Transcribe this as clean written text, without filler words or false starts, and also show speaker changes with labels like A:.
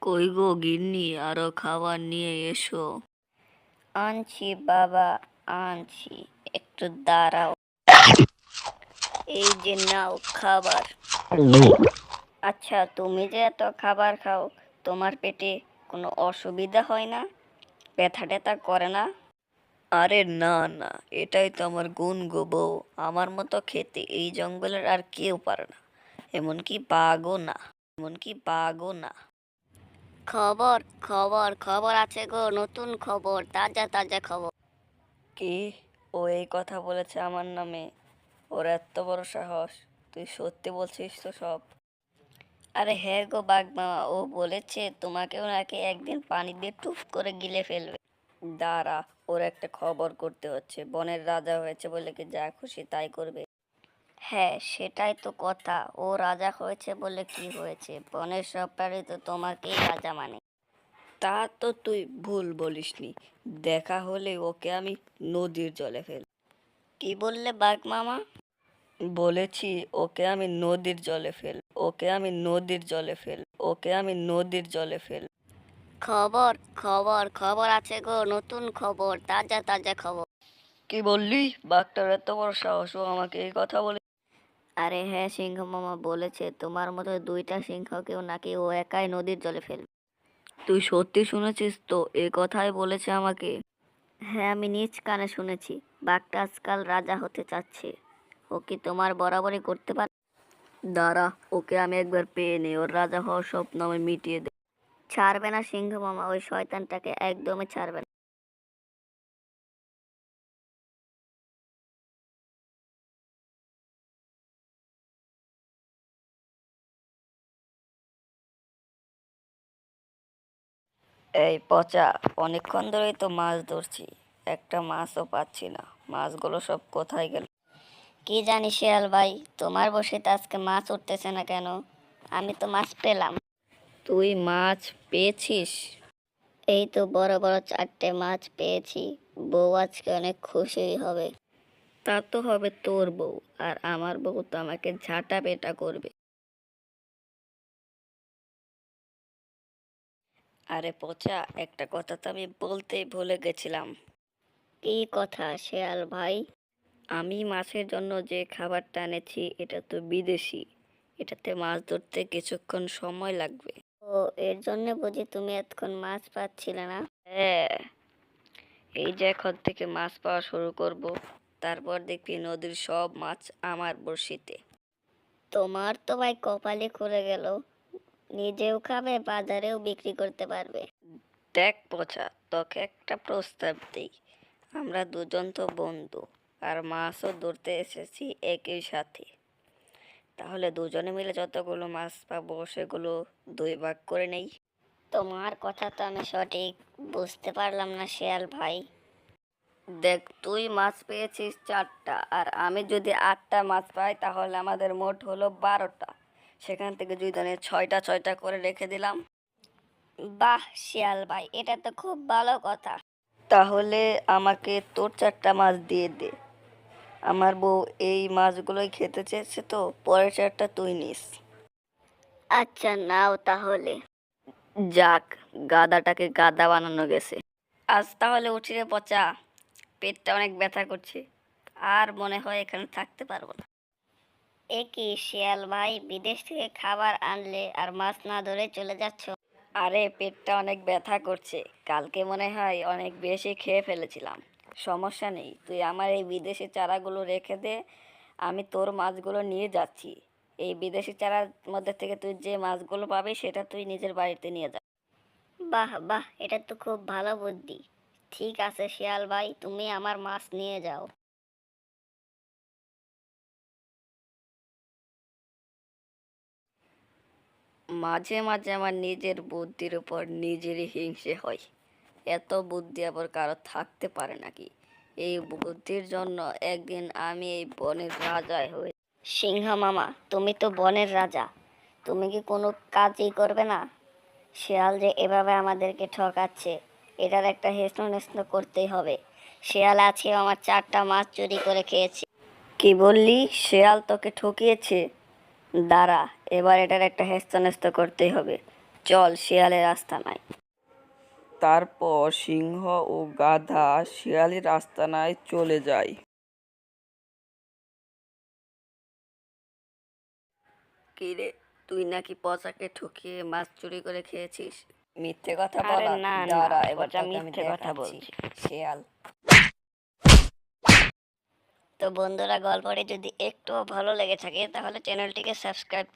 A: কই গো গিন্নি, আরো খাবার নিয়ে এসো।
B: আনছি বাবা, আনছি, একটু দাঁড়াও। এই যে নাও খাবার। আচ্ছা, তুমি যে এত খাবার খাও, তোমার পেটে কোনো অসুবিধা হয় না? ব্যথা ট্যাথা করে না?
A: আরে না না, এটাই তো আমার গুণ গো বউ। আমার মতো খেতে এই জঙ্গলের আর কেউ পারে না, এমনকি বাঘও না, এমনকি বাঘও না।
B: খবর খবর খবর আছে গো, নতুন খবর, তাজা তাজা খবর।
A: কি? ও এই কথা বলেছে আমার নামে? ওর এত বড় সাহস! তুই সত্যি বলছিস তো সব?
B: আরে হ্যাঁ গো বাঘ মামা, ও বলেছে তোমাকেও নাকি একদিন পানি দিয়ে টুপ করে গিলে ফেলবে।
A: দাঁড়া, ওর একটা খবর করতে হচ্ছে। বনের রাজা হয়েছে বলে কি যা খুশি তাই করবে?
B: হ্যাঁ, সেটাই তো কথা। ও রাজা হয়েছে বলে কি হয়েছে, বনের সব প্রাণী তো তোমাকেই রাজা মানে।
A: তা তো তুই ভুল বলিসনি। দেখা হলে ওকে আমি নদীর জলে ফেল।
B: কি বললে বাঘ মামা?
A: বলেছি ওকে আমি নদীর জলে ফেল, ওকে আমি নদীর জলে ফেল, ওকে আমি নদীর জলে ফেল।
B: খবর খবর খবর আছে গো, নতুন খবর, তাজা তাজা খবর।
A: কি বললি? বাঘটার এত বড় সাহস, ও আমাকে এই কথা বলে?
B: আরে হ্যাঁ, সিংহ মামা বলেছে তোমার মতো দুইটা সিংহকেও নাকি ও একাই নদীর জলে ফেলবে।
A: তুই সত্যি শুনেছিস তো? এ কথাই বলেছে আমাকে?
B: হ্যাঁ, আমি নিজ কানে শুনেছি। বাঘটা আজকাল রাজা হতে চাচ্ছে। ও কি তোমার বরাবরই করতে পারে?
A: দাঁড়া, ওকে আমি একবার পেয়ে নেই, ওর রাজা হওয়ার স্বপ্ন আমি মিটিয়ে দে।
B: ছাড়বে না সিংহ মামা, ওই শয়তানটাকে একদমই ছাড়বে না।
A: এই পচা, অনেকক্ষণ ধরেই তো মাছ ধরছি, একটা মাছও পাচ্ছি না। মাছগুলো সব কোথায় গেল?
B: কি জানি শিয়াল ভাই, তোমার বসিতে আজকে মাছ উঠতেছে না কেন? আমি তো মাছ পেলাম।
A: তুই মাছ পেয়েছিস?
B: এই তো বড় বড় 4টে মাছ পেয়েছি। বউ আজকে অনেক খুশি হবে।
A: তা তো হবে তোর বউ, আর আমার বউ তো আমাকে ঝাঁটা পেটা করবে। আরে পচা, একটা কথা তো আমি বলতেই ভুলে গেছিলাম।
B: কি কথা শিয়াল ভাই?
A: আমি মাছের জন্য যে খাবারটা এনেছি এটা তো বিদেশি, এটাতে মাছ ধরতে কিছুক্ষণ সময় লাগবে।
B: ও, এর জন্য বুঝি তুমি এতক্ষণ মাছ পাচ্ছিলে না?
A: হ্যাঁ, এই যে এখন থেকে মাছ পাওয়া শুরু করব, তারপর দেখবি নদীর সব মাছ আমার বড়শিতে।
B: তোমার তো ভাই কপালে খুলে গেল, নিজেও খাবে বাজারেও বিক্রি করতে পারবে।
A: দেখ পচা, তোকে একটা প্রস্তাব দিই। আমরা দুজন তো বন্ধু, আর মাছও ধরতে এসেছি একই সাথে। তাহলে দুজনে মিলে যতগুলো মাছ পাবো সেগুলো দুই ভাগ করে নেই।
B: তোমার কথা তো আমি সঠিক বুঝতে পারলাম না শিয়াল ভাই।
A: দেখ, তুই মাছ পেয়েছিস 4টা, আর আমি যদি 8টা মাছ পাই তাহলে আমাদের মোট হলো 12টা। সেখান থেকে দুইজনে 6টা 6টা করে রেখে দিলাম।
B: বাহ শিয়াল ভাই, এটা তো খুব ভালো কথা।
A: তাহলে আমাকে তোর 4টা মাছ দিয়ে দে। আমার বউ এই মাছগুলোই খেতে চেয়েছে, তো পরের 4টা তুই নিস।
B: আচ্ছা নাও তাহলে।
A: যাক, গাদাটাকে গাদা বানানো গেছে। আজ তাহলে উঠি রে পচা, পেটটা অনেক ব্যথা করছে, আর মনে হয় এখানে থাকতে পারবো না।
B: এ কি শিয়াল ভাই, বিদেশ থেকে খাবার আনলে আর মাছ না ধরে চলে যাচ্ছ?
A: আরে পেটটা অনেক ব্যথা করছে, কালকে মনে হয় অনেক বেশি খেয়ে ফেলেছিলাম। সমস্যা নেই, তুই আমার এই বিদেশি চারাগুলো রেখে দে, আমি তোর মাছগুলো নিয়ে যাচ্ছি। এই বিদেশি চারার মধ্যে থেকে তুই যে মাছগুলো পাবি সেটা তুই নিজের বাড়িতে নিয়ে যা।
B: বাহ বাহ, এটা তো খুব ভালো বুদ্ধি। ঠিক আছে শিয়াল ভাই, তুমি আমার মাছ নিয়ে যাও।
A: মাঝে মাঝে আমার নিজের বুদ্ধির উপর নিজেরই হিংসে হয়। এত বুদ্ধি আবার কারো থাকতে পারে নাকি? এই বুদ্ধির জন্য একদিন আমি এই বনের রাজাই হই।
B: সিংহ মামা, তুমি তো বনের রাজা, তুমি কি কোনো কাজই করবে না? শিয়াল যে এভাবে আমাদেরকে ঠকাচ্ছে, এটার একটা হেসনো নেসনো করতেই হবে। শিয়াল আজকে আমার 4টা মাছ চুরি করে খেয়েছে।
A: কি বললি? শেয়াল তোকে ঠকিয়েছে? দাঁড়া, এবার এটার একটা হেস্তনেস্ত করতেই হবে। চল শিয়ালের আস্তানায়।
C: তারপর সিংহ ও গাধা শিয়ালের আস্তানায় চলে যায়।
A: কি রে, তুই নাকি পচাকে ঠকিয়ে মাছ চুরি করে খেয়েছিস? মিথ্যে কথা
B: আরে
A: বলা।
B: না, না,
A: দাঁড়া, এবার
B: পচা
A: তোকে আমি
B: মিথ্যে কথা
A: দেখাচ্ছি।
B: বলছি।
A: শিয়াল।
B: তো বন্ধুরা, গল্পটি যদি একটুও ভালো লেগে থাকে তাহলে চ্যানেলটিকে সাবস্ক্রাইব